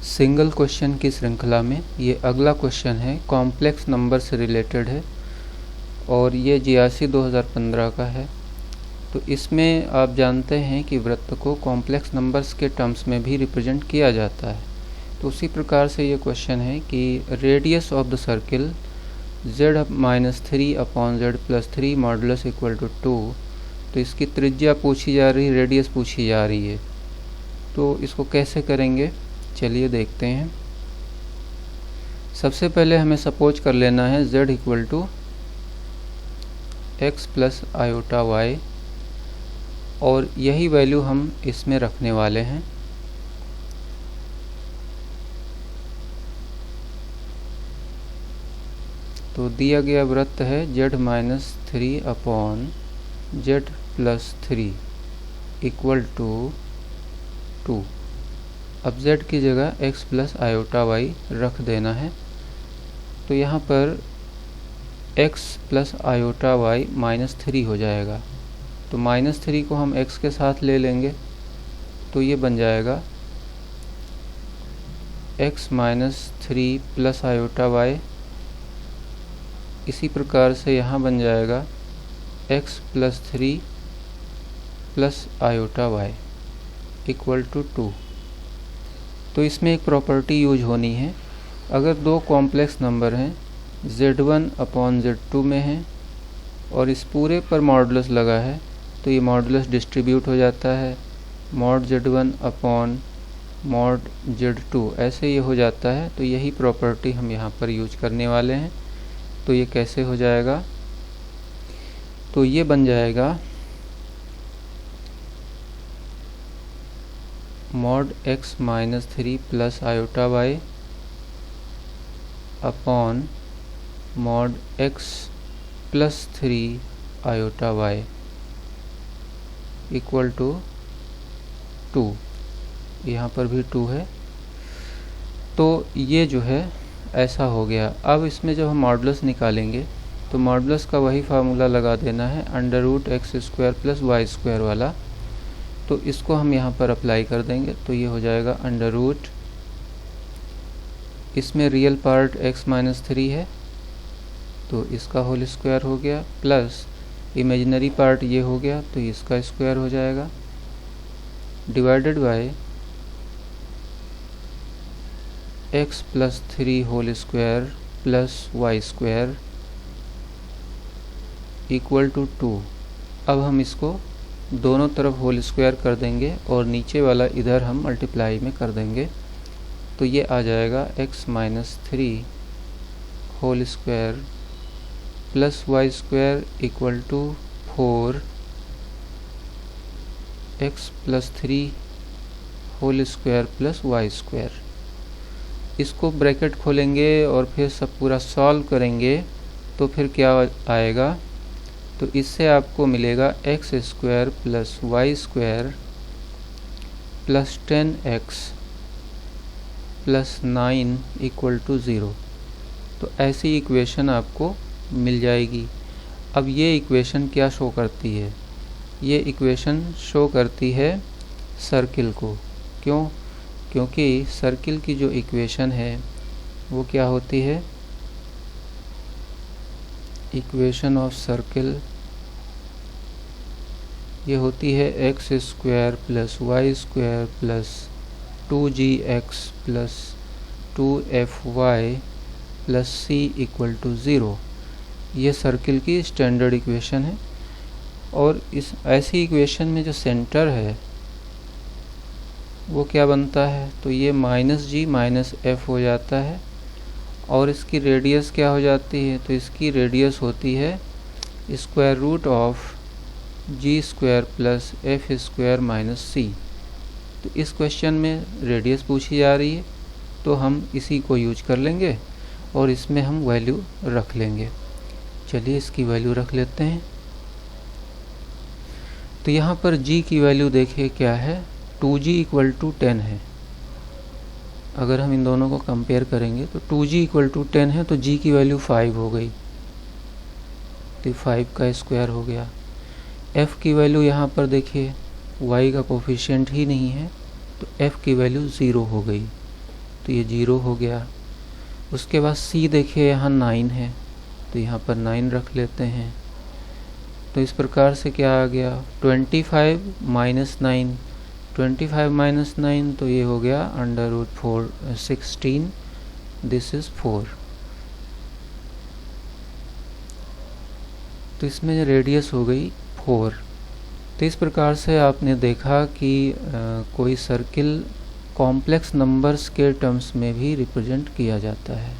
Single question की श्रृंखला में ये अगला क्वेश्चन है, कॉम्प्लेक्स नंबर से रिलेटेड है और ये 86/2015 का है। तो इसमें आप जानते हैं कि वृत्त को कॉम्प्लेक्स नंबर्स के टर्म्स में भी रिप्रेजेंट किया जाता है। तो उसी प्रकार से ये क्वेश्चन है कि radius of the circle z-3/z+3 modulus equal to 2। तो इसकी त्रिज्या पूछी जा रही है, रेडियस पूछी जा रही है। तो इसको कैसे करेंगे, चलिए देखते हैं। सबसे पहले हमें सपोज कर लेना है z equal to x plus iota y, और यही वैल्यू हम इसमें रखने वाले हैं। तो दिया गया वृत्त है z-3/z+3 इक्वल टू 2। अब z की जगह x प्लस आयोटा y रख देना है। तो यहाँ पर x प्लस आयोटा y -3 हो जाएगा। तो -3 को हम x के साथ ले लेंगे, तो ये बन जाएगा x -3 प्लस आयोटा y। इसी प्रकार से यहाँ बन जाएगा x plus 3 plus iota y equal to 2। तो इसमें एक प्रॉपर्टी यूज होनी है। अगर दो कॉम्प्लेक्स नंबर हैं, z1/z2 में हैं और इस पूरे पर मॉडुलस लगा है, तो ये मॉडुलस डिस्ट्रीब्यूट हो जाता है, मॉड z1/मॉड z2 ऐसे ये हो जाता है। तो यही प्रॉपर्टी हम यहाँ पर यूज करने वाले हैं। तो ये कैसे हो जाएगा, तो ये बन जाएगा mod x-3 plus iota y upon mod x plus 3 iota y equal to 2। यहाँ पर भी 2 है। तो ये जो है ऐसा हो गया। अब इसमें जब हम मॉडुलस निकालेंगे तो मॉडुलस का वही फार्मूला लगा देना है, √x² प्लस y² वाला। तो इसको हम यहाँ पर अप्लाई कर देंगे, तो ये हो जाएगा अंडर रूट, इसमें रियल पार्ट x-3 है तो इसका होल स्क्वायर हो गया, प्लस इमेजिनरी पार्ट ये हो गया तो इसका स्क्वायर हो जाएगा, divided by x plus 3 whole square plus y² equal to 2। अब हम इसको दोनों तरफ होल स्क्वायर कर देंगे और नीचे वाला इधर हम मल्टीप्लाई में कर देंगे। तो ये आ जाएगा x-3 whole square plus y² equal to 4, x plus 3 whole square plus y²। इसको ब्रैकेट खोलेंगे और फिर सब पूरा सॉल्व करेंगे तो फिर क्या आएगा, तो इससे आपको मिलेगा x² plus y² plus 10x plus 9 equal to 0। तो ऐसी इक्वेशन आपको मिल जाएगी। अब ये इक्वेशन क्या शो करती है, ये इक्वेशन शो करती है सर्किल को। क्यों? क्योंकि सर्किल की जो इक्वेशन है वो क्या होती है, इक्वेशन ऑफ सर्किल ये होती है x² plus y² plus 2gx plus 2fy plus c equal to 0। ये सर्किल की स्टैंडर्ड इक्वेशन है। और इस ऐसी इक्वेशन में जो सेंटर है वो क्या बनता है, तो ये -g-f हो जाता है। और इसकी रेडियस क्या हो जाती है, तो इसकी रेडियस होती है square root of g² plus f² minus c। तो इस क्वेश्चन में रेडियस पूछी जा रही है तो हम इसी को यूज कर लेंगे और इसमें हम वैल्यू रख लेंगे। चलिए इसकी वैल्यू रख लेते हैं। तो यहाँ पर g की वैल्यू देखिए क्या है, 2g इक्वल टू 10 है। अगर हम इन दोनों को कंपेयर करेंगे तो 2g इक्वल टू 10 है तो g की वैल्यू 5 हो गई, तो 5 का स्क्वायर हो गया। f की वैल्यू यहाँ पर देखिए y का कोफिशिएंट ही नहीं है तो f की वैल्यू 0 हो गई। तो ये 0 हो गया। उसके बाद सी देखिए यहाँ 9 है, तो यहाँ पर 9 रख लेते हैं। तो इस प्रकार से क्या आ गया, 25 माइनस 9, 25 माइनस 9 तो ये हो गया √416, दिस इज़ 4। तो इसमें रेडियस हो गई 4। तो इस प्रकार से आपने देखा कि कोई सर्किल कॉम्प्लेक्स नंबर्स के टर्म्स में भी रिप्रेजेंट किया जाता है।